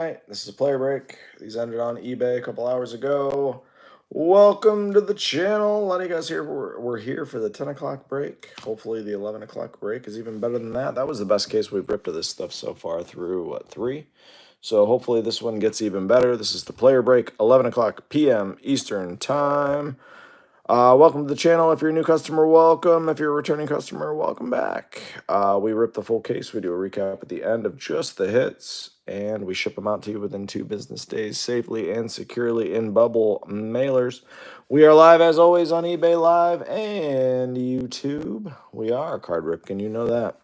This is a player break. These ended on eBay a couple hours ago. Welcome to the channel. A lot of you guys here, we're here for the 10 o'clock break. Hopefully the 11 o'clock break is even better than that. That was the best case we've ripped of this stuff so far through, 3? So hopefully this one gets even better. This is the player break, 11 o'clock p.m. Eastern time. Welcome to the channel. If you're a new customer, welcome. If you're a returning customer, welcome back. We rip the full case. We do a recap at the end of just the hits, and we ship them out to you within 2 business days safely and securely in bubble mailers. We are live, as always, on eBay Live and YouTube. We are Card Rip, and you know that.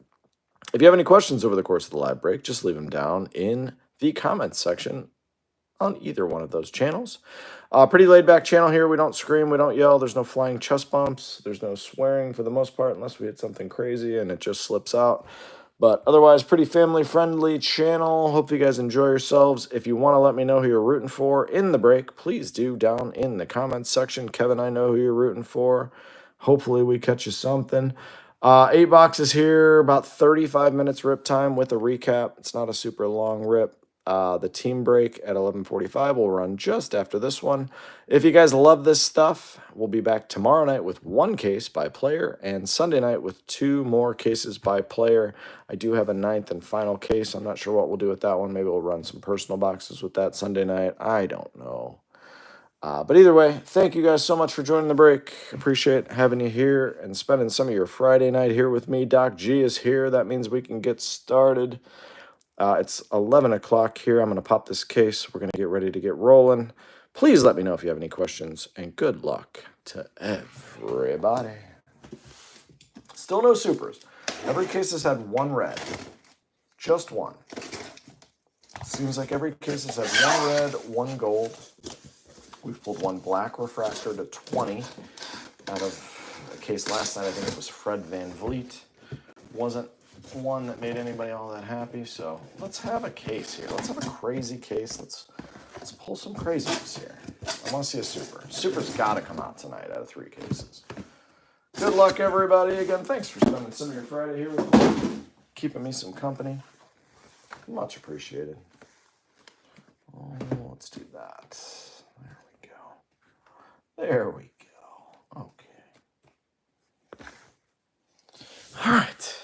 If you have any questions over the course of the live break, just leave them down in the comments section on either one of those channels. Pretty laid back channel here. We don't scream, we don't yell. There's no flying chest bumps. There's no swearing for the most part, unless we hit something crazy and it just slips out. But otherwise, pretty family friendly channel. Hope you guys enjoy yourselves. If you want to let me know who you're rooting for in the break, please do down in the comments section. Kevin, I know who you're rooting for. Hopefully we catch you something. 8 boxes here, about 35 minutes rip time with a recap. It's not a super long rip. The team break at 11:45 will run just after this one. If you guys love this stuff, we'll be back tomorrow night with 1 case by player and Sunday night with 2 more cases by player. I do have a 9th and final case. I'm not sure what we'll do with that one. Maybe we'll run some personal boxes with that Sunday night. I don't know. But either way, thank you guys so much for joining the break. Appreciate having you here and spending some of your Friday night here with me. Doc G is here. That means we can get started. It's 11 o'clock here. I'm going to pop this case. We're going to get ready to get rolling. Please let me know if you have any questions, and good luck to everybody. Still no supers. Every case has had 1 red. Just 1. Seems like every case has had 1 red, 1 gold. We've pulled 1 black refractor to 20 out of a case last night. I think it was Fred Van Vliet. Wasn't one that made anybody all that happy, so let's have a case here. Let's have a crazy case. Let's pull some craziness here. I want to see a super. Super's got to come out tonight out of 3 cases. Good luck, everybody. Again, thanks for spending some of your Friday here with me, keeping me some company. Much appreciated. Oh, let's do that. There we go. There we go. Okay. All right.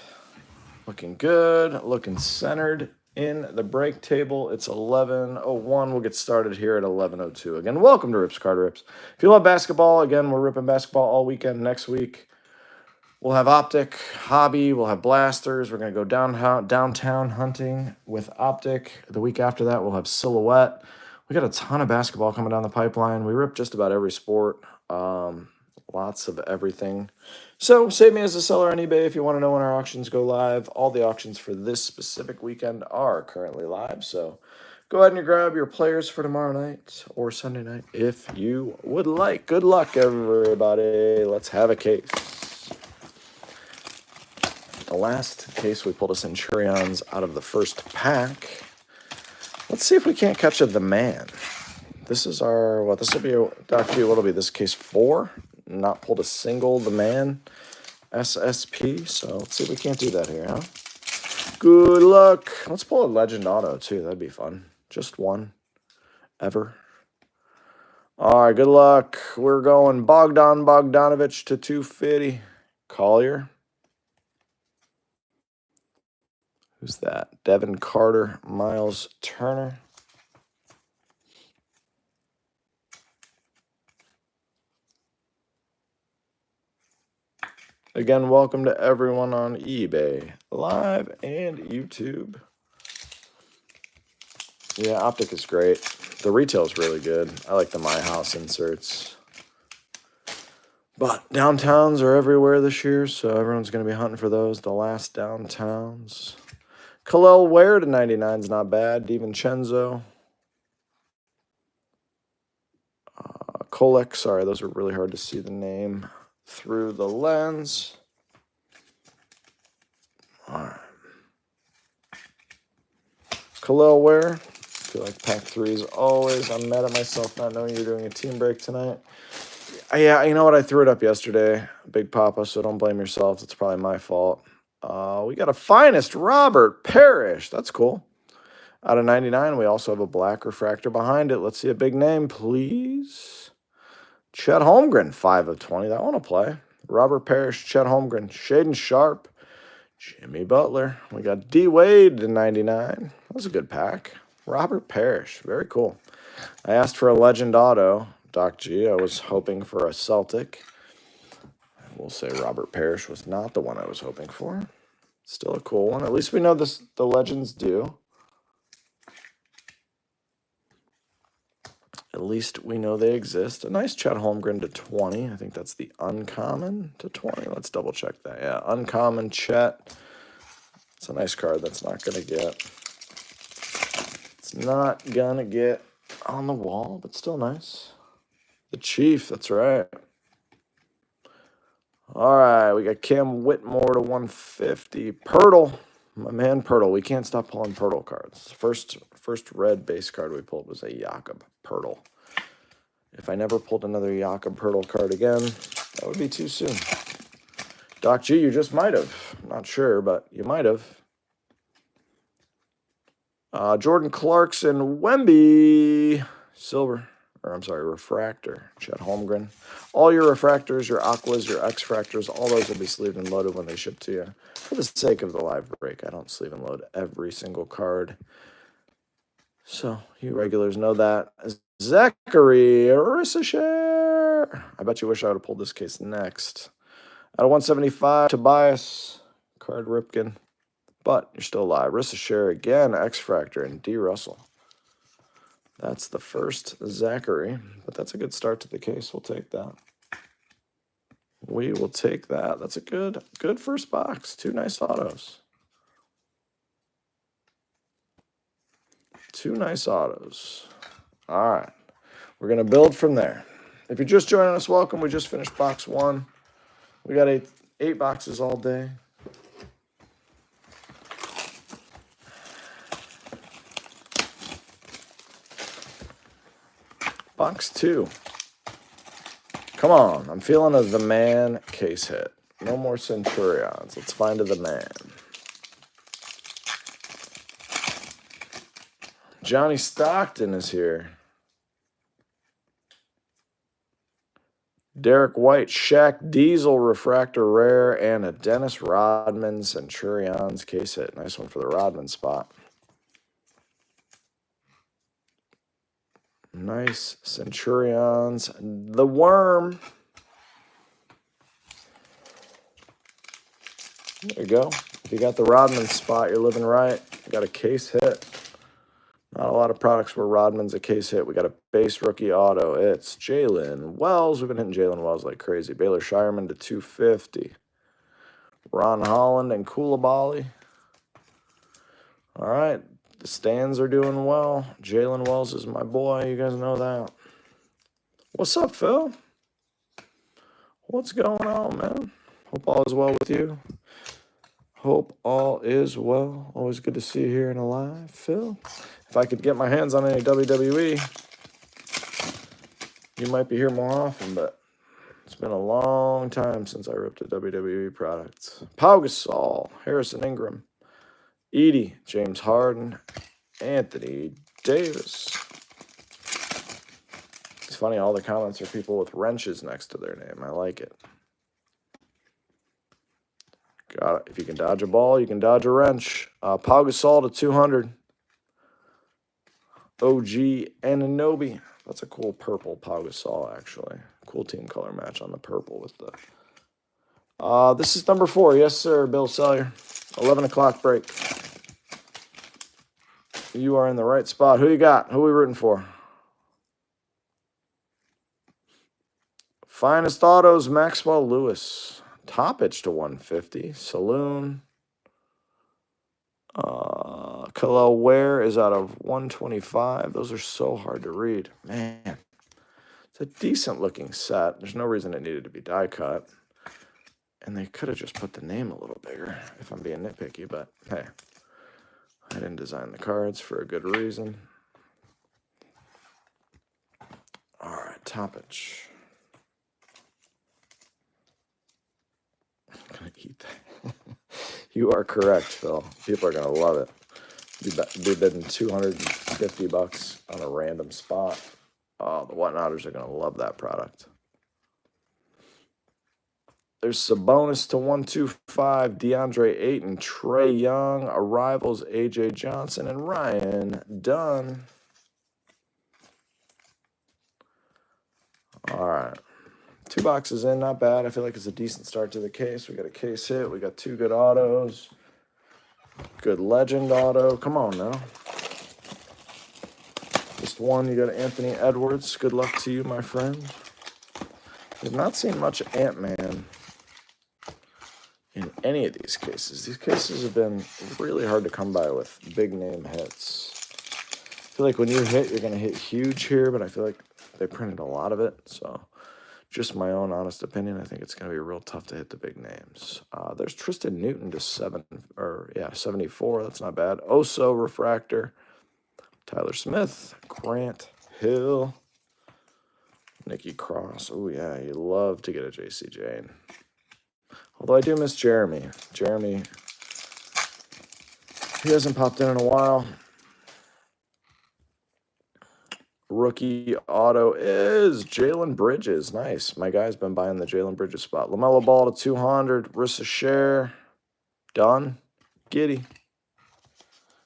Looking good, looking centered in the break table. It's 11:01. We'll get started here at 11:02. Again, welcome to Rips Card Rips. If you love basketball, again, we're ripping basketball all weekend. Next week, we'll have Optic, Hobby, we'll have Blasters. We're going to go downtown hunting with Optic. The week after that, we'll have Silhouette. We got a ton of basketball coming down the pipeline. We rip just about every sport. Lots of everything. So save me as a seller on eBay if you want to know when our auctions go live. All the auctions for this specific weekend are currently live. So go ahead and grab your players for tomorrow night or Sunday night if you would like. Good luck, everybody. Let's have a case. The last case, we pulled a Centurions out of the first pack. Let's see if we can't catch the man. This is our, this will be, Doc G, what'll be this case 4? Not pulled a single, the man, SSP. So let's see if we can't do that here, huh? Good luck. Let's pull a Legend Auto, too. That'd be fun. Just 1. Ever. All right, good luck. We're going Bogdanovich to 250. Collier. Who's that? Devin Carter, Miles Turner. Again, welcome to everyone on eBay Live and YouTube. Yeah, Optic is great. The retail is really good. I like the My House inserts. But downtowns are everywhere this year, so everyone's going to be hunting for those. The last downtowns. Khalil Ware to 99 is not bad. DiVincenzo. Kolek, sorry, those are really hard to see the name through the lens. All right. Khalil Ware. I feel like pack 3 is always. I'm mad at myself not knowing you're doing a team break tonight. Yeah, you know what? I threw it up yesterday, Big Papa, so don't blame yourself. It's probably my fault. We got a finest Robert Parrish. That's cool. Out of 99, we also have a black refractor behind it. Let's see a big name, please. Chet Holmgren, 5 of 20. That one will play. Robert Parrish, Chet Holmgren, Shaden Sharp, Jimmy Butler. We got D. Wade to 99. That was a good pack. Robert Parrish, very cool. I asked for a legend auto, Doc G. I was hoping for a Celtic. We'll say Robert Parrish was not the one I was hoping for. Still a cool one. At least we know this. The legends do. At least we know they exist. A nice Chet Holmgren to 20. I think that's the uncommon to 20. Let's double check that. Yeah, uncommon Chet. It's a nice card that's not going to get. It's not going to get on the wall, but still nice. The Chief, that's right. All right, we got Cam Whitmore to 150. Pirtle, my man Pirtle. We can't stop pulling Pirtle cards. First red base card we pulled was a Jakob Pirtle. If I never pulled another Jakob Pirtle card again, that would be too soon. Doc G, you just might have. I'm not sure, but you might have. Jordan Clarkson, Wemby, silver. Or I'm sorry, refractor. Chet Holmgren. All your refractors, your aquas, your X-fractors, all those will be sleeved and loaded when they ship to you. For the sake of the live break, I don't sleeve and load every single card. So you regulars know that. Zachary Arissashare. I bet you wish I would have pulled this case next. Out of 175, Tobias, Card Ripken. But you're still alive. Arissashare again, X-fractor, and D. Russell. That's the first Zachary, but that's a good start to the case. We'll take that. We will take that. That's a good first box. 2 nice autos. 2 nice autos. All right. We're going to build from there. If you're just joining us, welcome. We just finished box 1. We got 8 boxes all day. Box 2. Come on. I'm feeling a The Man case hit. No more Centurions. Let's find a The Man. Johnny Stockton is here. Derek White, Shaq Diesel, refractor rare, and a Dennis Rodman Centurions case hit. Nice one for the Rodman spot. Nice Centurions. The Worm. There you go. If you got the Rodman spot, you're living right. You got a case hit. Not a lot of products where Rodman's a case hit. We got a base rookie auto. It's Jalen Wells. We've been hitting Jalen Wells like crazy. Baylor Shireman to 250. Ron Holland and Koulibaly. All right. The stands are doing well. Jalen Wells is my boy. You guys know that. What's up, Phil? What's going on, man? Hope all is well with you. Hope all is well. Always good to see you here and alive, Phil. If I could get my hands on any WWE, you might be here more often, but it's been a long time since I ripped a WWE product. Pau Gasol, Harrison Ingram, Edie, James Harden, Anthony Davis. It's funny, all the comments are people with wrenches next to their name. I like it. Got it. If you can dodge a ball, you can dodge a wrench. Pau Gasol to 200. OG Anunoby. That's a cool purple Pau Gasol, actually. Cool team color match on the purple with the... this is number 4. Yes, sir, Bill Sellier. 11 o'clock break. You are in the right spot. Who you got? Who are we rooting for? Finest Autos, Maxwell Lewis. Toppage to 150. Saloon. Khalil Ware is out of 125. Those are so hard to read. Man, it's a decent looking set. There's no reason it needed to be die cut. And they could have just put the name a little bigger if I'm being nitpicky, but hey, I didn't design the cards for a good reason. All right, Toppage. I'm going to eat that. You are correct, Phil. People are going to love it. Be bidding $250 on a random spot. Oh, the Whatnotters are going to love that product. There's Sabonis to 125, DeAndre Ayton, Trey Young, Arrivals, AJ Johnson, and Ryan Dunn. All right. 2 boxes in, not bad. I feel like it's a decent start to the case. We got a case hit. We got 2 good autos. Good legend auto. Come on now. Just one. You got Anthony Edwards. Good luck to you, my friend. We've not seen much Ant-Man in any of these cases. These cases have been really hard to come by with big name hits. I feel like when you hit, you're going to hit huge here, but I feel like they printed a lot of it. So just my own honest opinion, I think it's going to be real tough to hit the big names. There's Tristan Newton to 74. That's not bad. Oso Refractor. Tyler Smith. Grant Hill. Nikki Cross. Oh, yeah, you love to get a J.C. Jane. Although I do miss Jeremy. Jeremy, he hasn't popped in a while. Rookie auto is Jalen Bridges. Nice. My guy's been buying the Jalen Bridges spot. LaMelo Ball to 200. Rissa Share. Done. Giddy.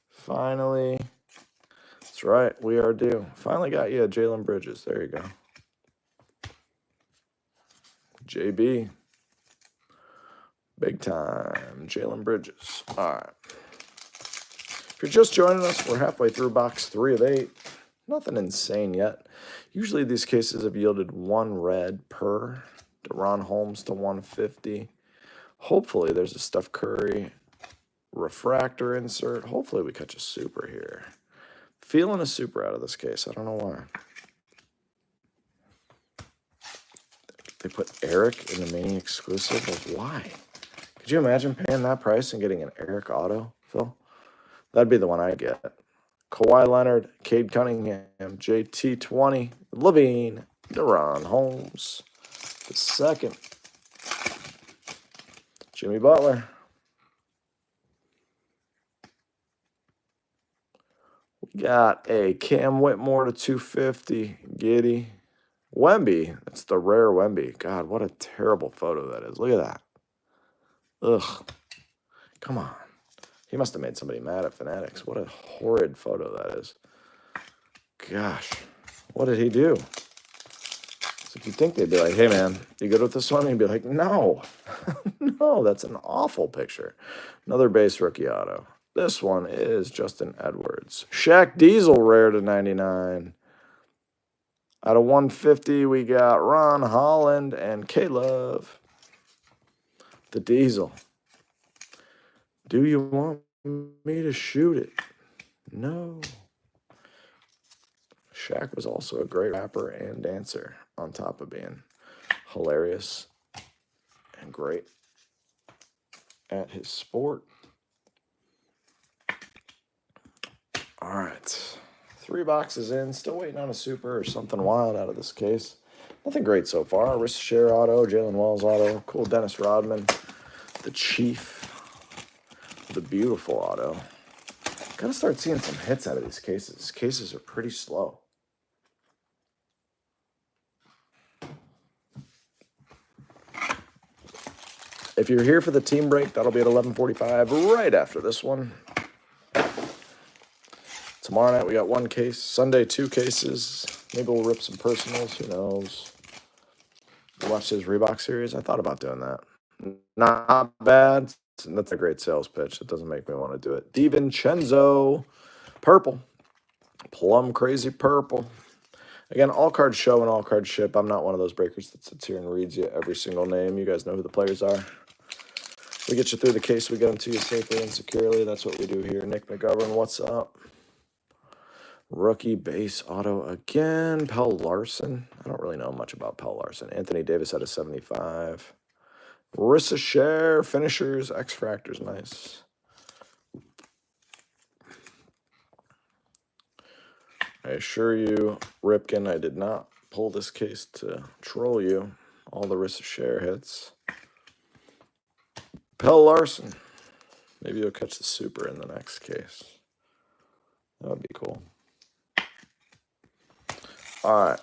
Finally. That's right. We are due. Finally got you a Jalen Bridges. There you go. JB. Big time. Jalen Bridges. All right. If you're just joining us, we're halfway through box 3 of 8. Nothing insane yet. Usually these cases have yielded 1 red per. DeRon Holmes to 150. Hopefully there's a Steph Curry refractor insert. Hopefully we catch a super here. Feeling a super out of this case. I don't know why. They put Eric in the mini exclusive. Like, why? Could you imagine paying that price and getting an Eric auto, Phil? That'd be the one I'd get. Kawhi Leonard, Cade Cunningham, JT20, Levine, DeRon Holmes. The second. Jimmy Butler. We got a Cam Whitmore to 250. Giddy. Wemby. That's the rare Wemby. God, what a terrible photo that is. Look at that. Ugh. Come on. He must have made somebody mad at Fanatics. What a horrid photo that is. Gosh. What did he do? So you'd think they'd be like, hey, man, you good with this one? And he'd be like, no. No, that's an awful picture. Another base rookie auto. This one is Justin Edwards. Shaq Diesel rare to 99. Out of 150, we got Ron Holland and K-Love. The Diesel. Do you want me to shoot it? No. Shaq was also a great rapper and dancer on top of being hilarious and great at his sport. All right. 3 boxes in. Still waiting on a super or something wild out of this case. Nothing great so far. Rissa Share auto, Jalen Wells auto, cool Dennis Rodman, the Chief. The beautiful auto. Gotta start seeing some hits out of these cases. Cases are pretty slow. If you're here for the team break, that'll be at 11:45 right after this one. Tomorrow night we got 1 case. Sunday 2 cases. Maybe we'll rip some personals. Who knows? Watch his Reebok series. I thought about doing that. Not bad. That's a great sales pitch. It doesn't make me want to do it. DiVincenzo. Purple. Plum crazy purple. Again, all cards show and all cards ship. I'm not one of those breakers that sits here and reads you every single name. You guys know who the players are. We get you through the case. We get them to you safely and securely. That's what we do here. Nick McGovern, what's up? Rookie base auto again. Pell Larson. I don't really know much about Pell Larson. Anthony Davis at a 75. Rissa Share, finishers, X-Fractors, nice. I assure you, Ripken, I did not pull this case to troll you. All the Rissa Share hits. Pell Larson. Maybe you'll catch the super in the next case. That would be cool. All right.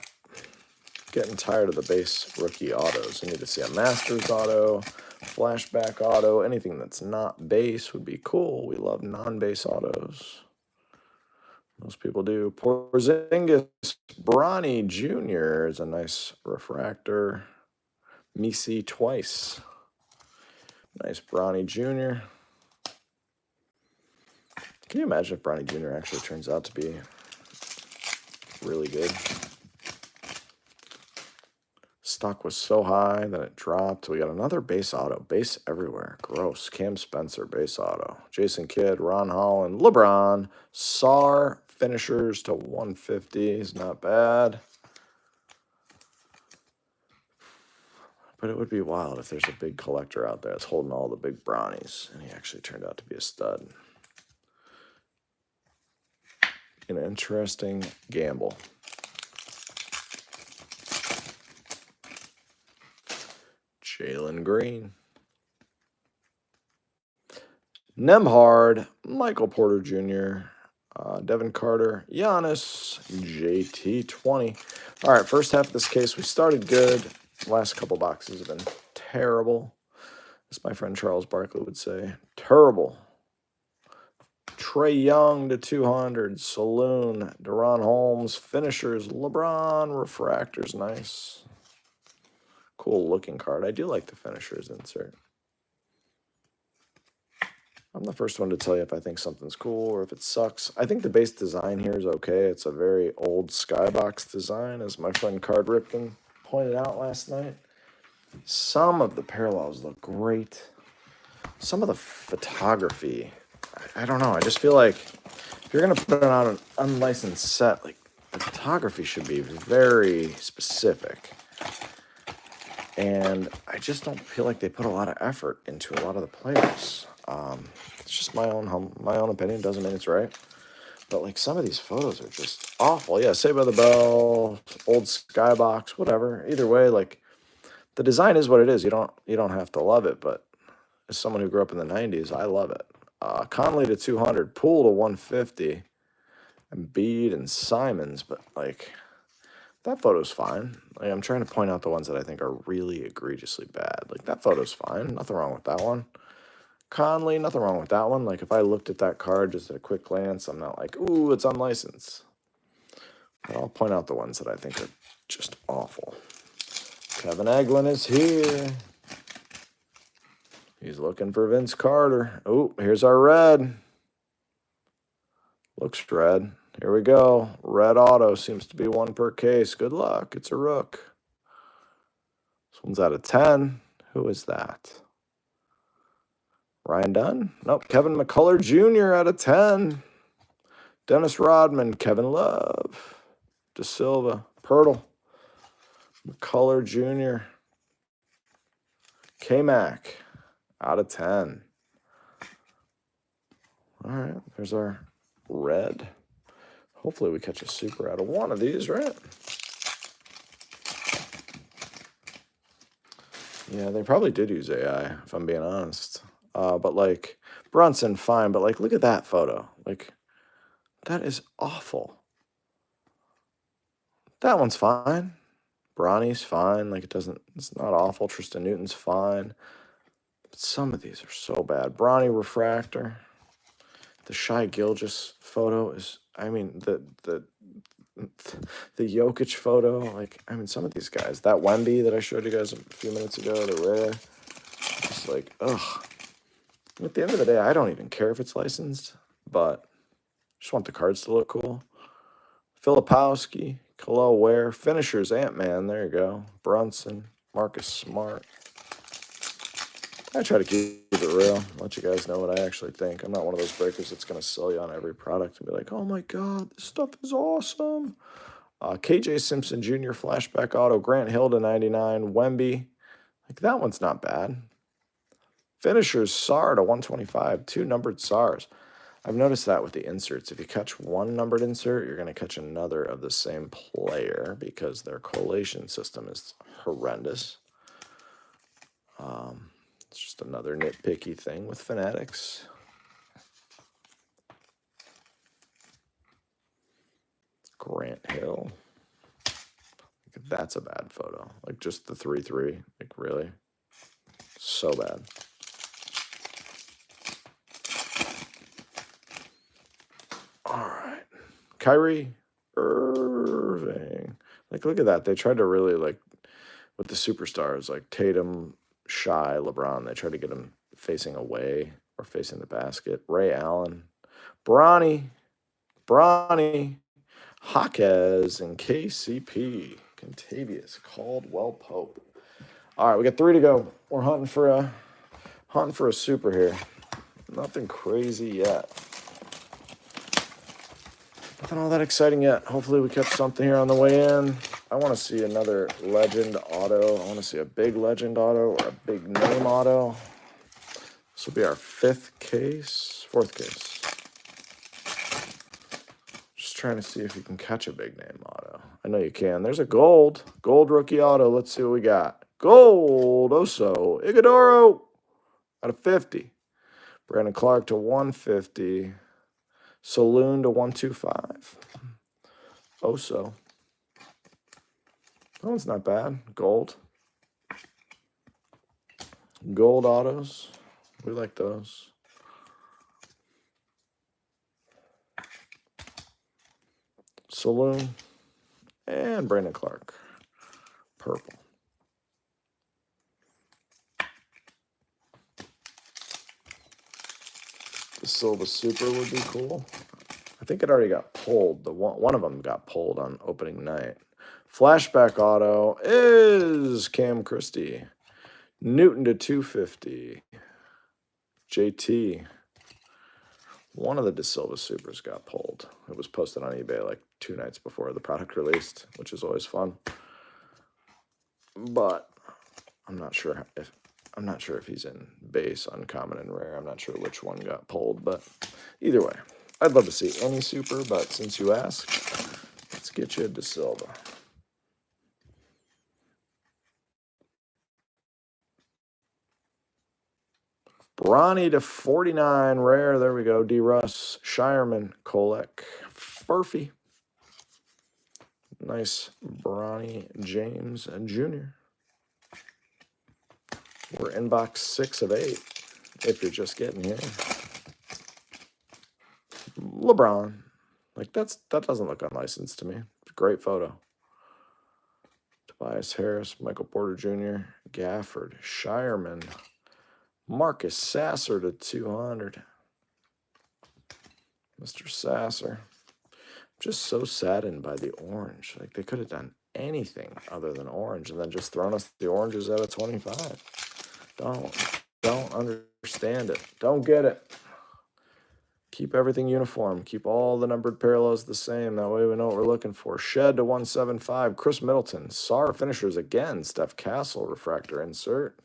Getting tired of the base rookie autos. I need to see a Masters auto, flashback auto. Anything that's not base would be cool. We love non-base autos. Most people do. Porzingis Bronny Jr. is a nice refractor. Misi twice. Nice Bronny Jr. Can you imagine if Bronny Jr. actually turns out to be really good? Stock was so high that it dropped. We got another base auto. Base everywhere. Gross. Cam Spencer, base auto. Jason Kidd, Ron Holland, LeBron, Sar, finishers to 150 is not bad. But it would be wild if there's a big collector out there that's holding all the big brownies, and he actually turned out to be a stud. An interesting gamble. Jalen Green. Nemhard, Michael Porter Jr., Devin Carter, Giannis, JT20. All right, first half of this case, we started good. Last couple boxes have been terrible. As my friend Charles Barkley would say, terrible. Trey Young to 200, Saloon, Deron Holmes, finishers, LeBron, refractors, nice. Cool looking card. I do like the finishers insert. I'm the first one to tell you if I think something's cool or if it sucks. I think the base design here is okay. It's a very old skybox design, as my friend Card Ripken pointed out last night. Some of the parallels look great. Some of the photography, I don't know. I just feel like if you're going to put out an unlicensed set, like the photography should be very specific. And I just don't feel like they put a lot of effort into a lot of the players. It's just my own opinion. Doesn't mean it's right. But like some of these photos are just awful. Yeah, Saved by the Bell, old skybox, whatever. Either way, like the design is what it is. You don't have to love it, but as someone who grew up in the 90s, I love it. Conley to 200, Poole to 150, and Bede and Simons, but like that photo's fine. Like, I'm trying to point out the ones that I think are really egregiously bad. Like that photo's fine. Nothing wrong with that one. Conley, nothing wrong with that one. Like if I looked at that card just at a quick glance, I'm not like, ooh, it's unlicensed. But I'll point out the ones that I think are just awful. Kevin Eglin is here. He's looking for Vince Carter. Oh, here's our red. Looks red. Here we go. Red auto seems to be one per case. Good luck. It's a rook. This one's out of 10. Who is that? Ryan Dunn? Nope. Kevin McCullough Jr. out of 10. Dennis Rodman. Kevin Love. De Silva. Pirtle. McCullough Jr. K-Mac out of 10. All right. There's our red. Hopefully we catch a super out of one of these, right? Yeah, they probably did use AI, if I'm being honest. But like Brunson, fine. But like, look at that photo. Like, that is awful. That one's fine. Bronny's fine. Like, it's not awful. Tristan Newton's fine. But some of these are so bad. Bronny refractor. The Shai Gilgeous photo is, I mean, the Jokic photo, like, I mean, some of these guys, that Wemby that I showed you guys a few minutes ago, the rare, just like, ugh. At the end of the day, I don't even care if it's licensed, but just want the cards to look cool. Filipowski, Khalil Ware, finishers, Ant-Man, there you go. Brunson, Marcus Smart. I try to keep it real, let you guys know what I actually think. I'm not one of those breakers that's going to sell you on every product and be like, oh my God, this stuff is awesome. KJ Simpson Jr. flashback auto, Grant Hill to 99, Wemby. Like that one's not bad. Finishers, Sar to 125, 2 numbered Sars. I've noticed that with the inserts. If you catch one numbered insert, you're going to catch another of the same player because their collation system is horrendous. It's just another nitpicky thing with Fanatics. Grant Hill. That's a bad photo. Like, just the 3-3. Like, really? So bad. All right. Kyrie Irving. Like, look at that. They tried to really, like, with the superstars, like Tatum, Shai, LeBron, they tried to get him facing away or facing the basket. Ray Allen. Bronny, Jaquez, and KCP. Contavious Caldwell Pope. All right, we got 3 to go. We're hunting for a super here. Nothing crazy yet. Nothing all that exciting yet. Hopefully we catch something here on the way in. I want to see another legend auto. I want to see a big legend auto or a big name auto. This will be our 4th case. Just trying to see if you can catch a big name auto. I know you can. There's a gold rookie auto. Let's see what we got. Gold Oso Iguodaro out of 50. Brandon Clark to 150. Saloon to 125. Oso. That one's not bad. Gold autos. We like those. Saloon. And Brandon Clark. Purple. The Silva Super would be cool. I think it already got pulled. One of them got pulled on opening night. Flashback auto is Cam Christie. Newton to 250. JT. One of the De Silva Supers got pulled. It was posted on eBay like 2 nights before the product released, which is always fun. But I'm not sure if he's in base, uncommon, and rare. I'm not sure which one got pulled, but either way, I'd love to see any super. But since you ask, let's get you a De Silva. Bronny to 49, rare. There we go. D. Russ, Shireman, Kolek, Furphy. Nice Bronny James Jr. We're in box 6 of 8, if you're just getting here. LeBron. Like, that doesn't look unlicensed to me. It's a great photo. Tobias Harris, Michael Porter Jr., Gafford, Shireman, Marcus Sasser to 200. Mr. Sasser. I'm just so saddened by the orange. Like, they could have done anything other than orange and then just thrown us the oranges at a 25. Don't understand it. Don't get it. Keep everything uniform. Keep all the numbered parallels the same. That way we know what we're looking for. Shed to 175. Chris Middleton. SAR finishers again. Steph Castle refractor insert.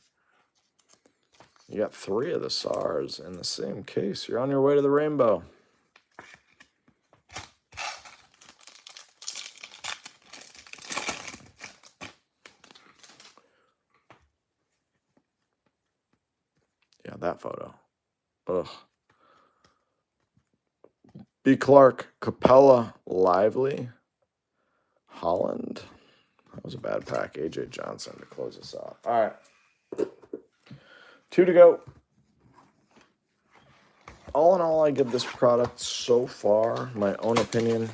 You got 3 of the SARs in the same case. You're on your way to the rainbow. Yeah, that photo. Ugh. B. Clark, Capella, Lively, Holland. That was a bad pack. AJ Johnson to close us off. All right. 2 to go. All in all, I give this product so far, my own opinion,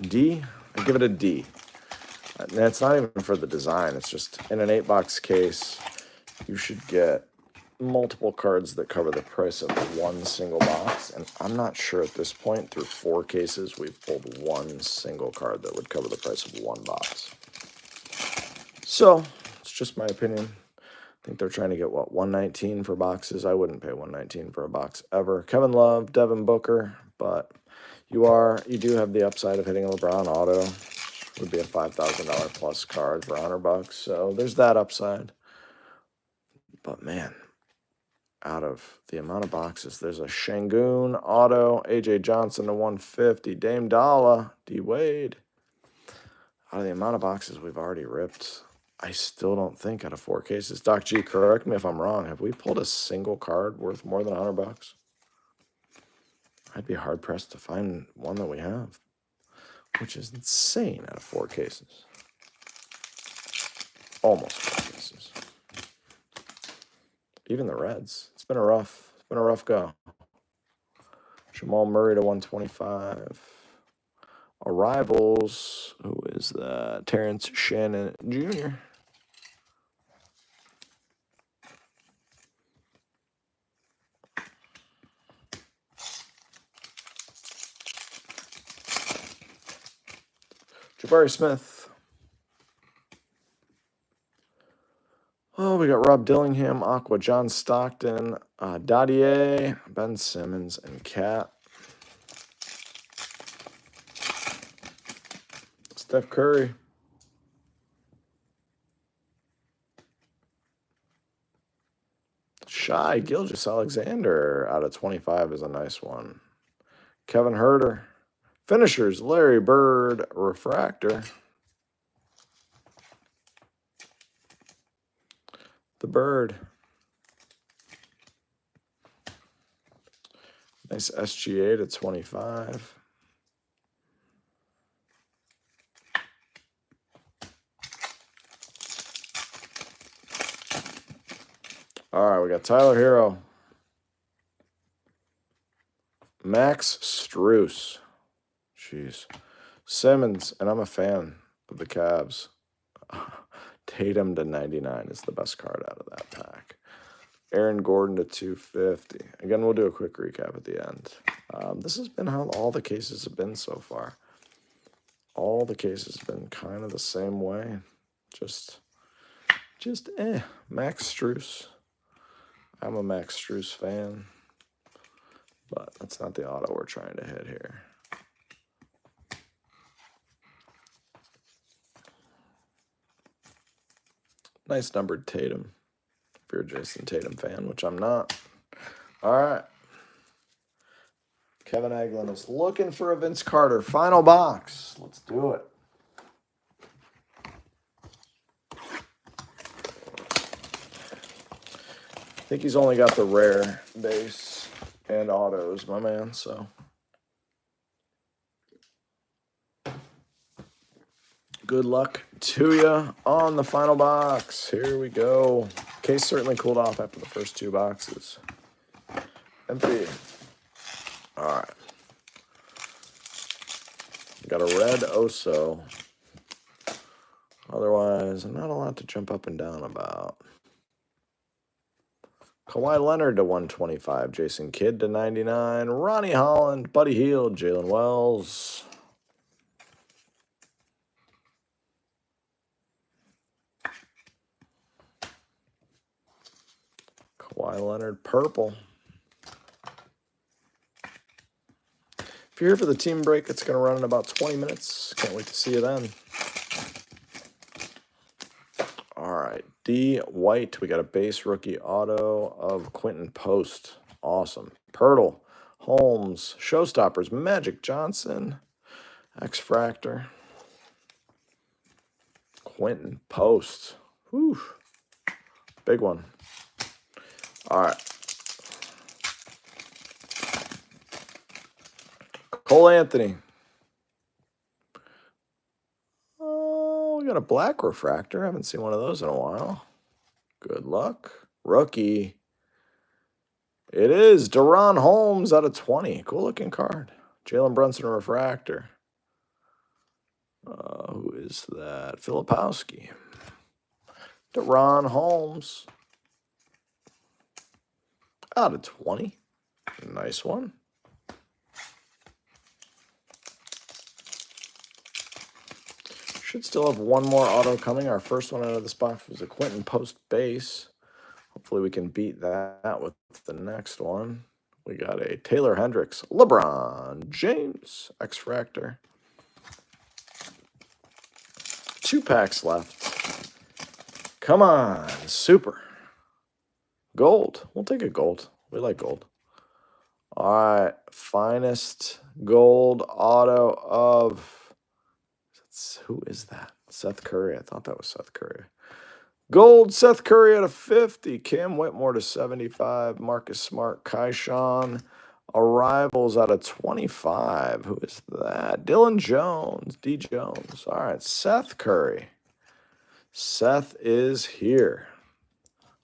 D. I give it a D. And it's not even for the design. It's just in an 8-box case, you should get multiple cards that cover the price of one single box. And I'm not sure at this point, through 4 cases, we've pulled one single card that would cover the price of one box. So, it's just my opinion. I think they're trying to get, what, 119 for boxes? I wouldn't pay 119 for a box ever. Kevin Love, Devin Booker, but you do have the upside of hitting a LeBron auto. Would be a $5,000 plus card for $100. So there's that upside. But man, out of the amount of boxes, there's a Şengün auto, AJ Johnson to 150, Dame Dalla, D Wade. Out of the amount of boxes we've already ripped, I still don't think out of 4 cases. Doc G, correct me if I'm wrong. Have we pulled a single card worth more than $100? I'd be hard-pressed to find one that we have, which is insane out of 4 cases. Almost 4 cases. Even the Reds. It's been a rough go. Jamal Murray to 125. Arrivals. Who is that? Terrence Shannon Jr. Jabari Smith. Oh, we got Rob Dillingham, Aqua, John Stockton, Dadier, Ben Simmons, and Cat. Steph Curry. Shai Gilgeous-Alexander out of 25 is a nice one. Kevin Huerter. Finishers, Larry Bird, Refractor. The Bird. Nice SGA to 25. All right, we got Tyler Hero. Max Strus. Jeez. Simmons, and I'm a fan of the Cavs. Tatum to 99 is the best card out of that pack. Aaron Gordon to 250. Again, we'll do a quick recap at the end. This has been how all the cases have been so far. All the cases have been kind of the same way. Just Max Strus. I'm a Max Strus fan, but that's not the auto we're trying to hit here. Nice numbered Tatum, if you're a Jason Tatum fan, which I'm not. All right. Kevin Eglin is looking for a Vince Carter. Final box. Let's do it. I think he's only got the rare base and autos, my man, so. Good luck to you on the final box. Here we go. Case certainly cooled off after the first 2 boxes. Empty. All right. Got a red Oso. Otherwise, not a lot to jump up and down about. Kawhi Leonard to 125. Jason Kidd to 99. Ronnie Holland, Buddy Hield, Jalen Wells. Kawhi Leonard, purple. If you're here for the team break, it's going to run in about 20 minutes. Can't wait to see you then. All right, D. White. We got a base rookie auto of Quentin Post. Awesome. Pirtle, Holmes, Showstoppers, Magic Johnson, X-Fractor, Quentin Post. Whew. Big one. All right. Cole Anthony. Oh, we got a black refractor. I haven't seen one of those in a while. Good luck. Rookie. It is Deron Holmes out of 20. Cool looking card. Jalen Brunson refractor. Who is that? Filipowski. Deron Holmes out of 20. Nice one. Should still have one more auto coming. Our first one out of this box was a Quentin Post base. Hopefully we can beat that with the next one. We got a Taylor Hendricks, LeBron James, X-Fractor. 2 packs left. Come on, super. Gold. We'll take a gold. We like gold. All right, finest gold auto of... Who is that? Seth Curry. I thought that was Seth Curry. Gold, Seth Curry out of 50. Cam Whitmore to 75. Marcus Smart, Kaishan. Arrivals out of 25. Who is that? Dylan Jones. D. Jones. All right. Seth Curry. Seth is here.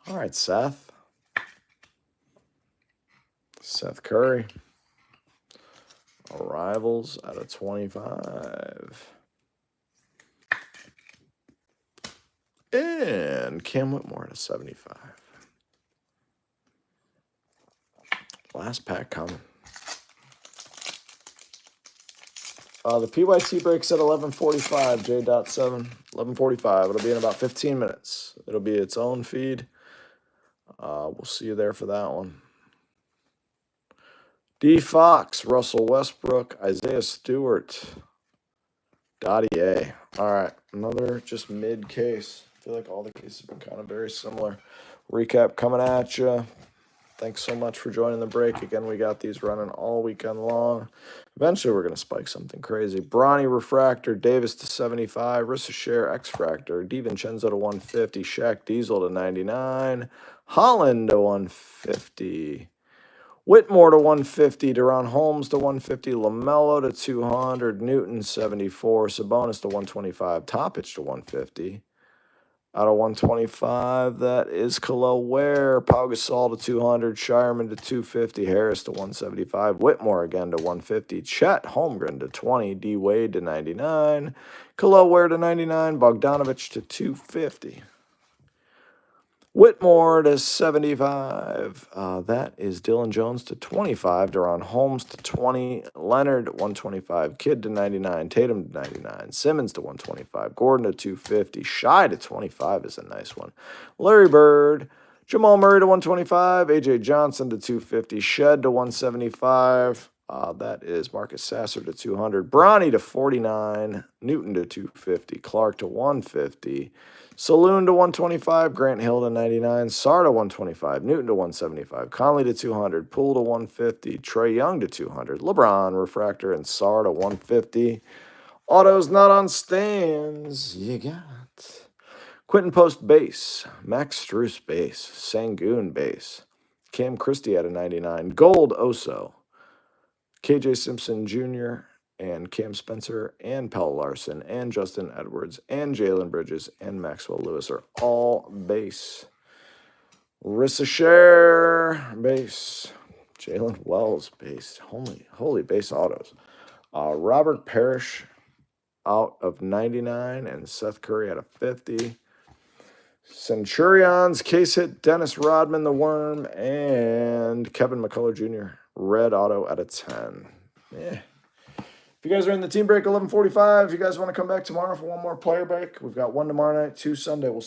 All right, Seth. Seth Curry. Arrivals out of 25. And Cam Whitmore at a 75. Last pack coming. The PYT breaks at 11:45, J.7, 11:45. It'll be in about 15 minutes. It'll be its own feed. We'll see you there for that one. D. Fox, Russell Westbrook, Isaiah Stewart, Dottie A. All right, another just mid case. I feel like all the cases have been kind of very similar. Recap coming at you. Thanks so much for joining the break. Again, we got these running all weekend long. Eventually, we're going to spike something crazy. Bronny Refractor, Davis to 75, Rissa Share X-Fractor, DiVincenzo to 150, Shaq Diesel to 99, Holland to 150, Whitmore to 150, Deron Holmes to 150, LaMelo to 200, Newton 74, Sabonis to 125, Toppich to 150. Out of 125, that is Khalil Ware, Pau Gasol to 200, Shireman to 250, Harris to 175, Whitmore again to 150, Chet Holmgren to 20, D. Wade to 99, Khalil Ware to 99, Bogdanovich to 250. Whitmore to 75. That is Dylan Jones to 25. Deron Holmes to 20. Leonard 125. Kidd to 99. Tatum to 99. Simmons to 125. Gordon to 250. Shy to 25 is a nice one. Larry Bird. Jamal Murray to 125. AJ Johnson to 250. Shed to 175. That is Marcus Sasser to 200. Bronny to 49. Newton to 250. Clark to 150. Saloon to 125, Grant Hill to 99, Sarr to 125, Newton to 175, Conley to 200, Poole to 150, Trae Young to 200, LeBron, Refractor, and Sarr to 150. Autos not on stands. You got Quentin Post base, Max Strus base, Sangoon base, Cam Christie at a 99, Gold Oso, KJ Simpson Jr., and Cam Spencer, and Pell Larson, and Justin Edwards, and Jalen Bridges, and Maxwell Lewis are all base. Rissa Share, base. Jalen Wells, base. Holy base autos. Robert Parrish out of 99, and Seth Curry out of 50. Centurions, case hit, Dennis Rodman, the Worm, and Kevin McCullough Jr., red auto out of 10. Yeah. If you guys are in the team break, 11:45. If you guys want to come back tomorrow for one more player break, we've got one tomorrow night, two Sunday. We'll